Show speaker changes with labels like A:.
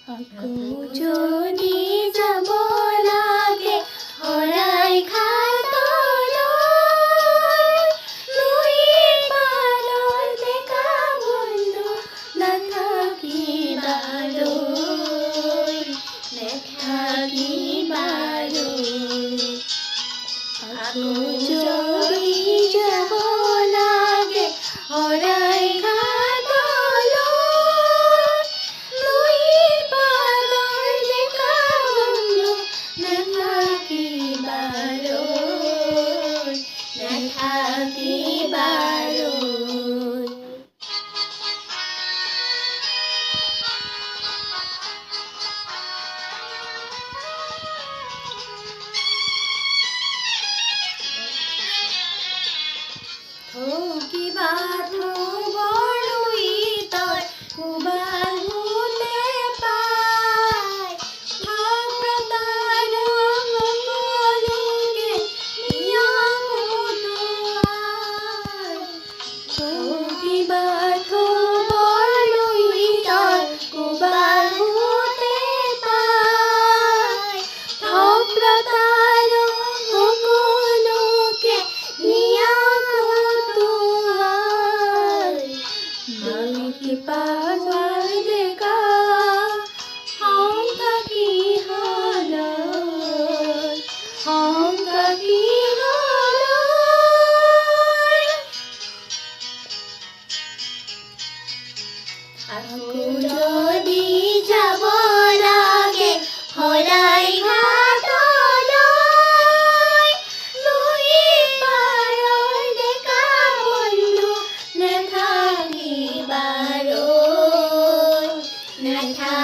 A: আকৌ যদি যাব লাগে শৰাই ঘাটলৈ, নৈৰ পাৰৰ ডেকা বন্ধু নাথাকিবালৈ, নাথাকিবালৈ। আকৌ যদি যাব লাগে শৰাই ঘাটলৈ, নৈৰ পাৰৰ ডেকা বন্ধু নাথাকিবালৈ, নাথাকিবালৈ। থৌকিবা থৌবৰ নুই তই কোবালোতে পাই, ভক্তৰ সকলোকে নিয়ম উটুৱাই। থৌকিবা থৌবৰ নুই তই কোবালোতে পাই, ভক্তৰ সকলোকে নিয়ম উটুৱাই। নৈৰ পাৰৰ ডেকা শংকা কিহলৈ, শংকা কিহলৈ। আকৌ যদি যাব লাগে শৰাই ঘাটলৈ, নৈৰ পাৰৰ ডেকা বন্ধু নাথাকিবালৈ, নাথাকিবালৈ।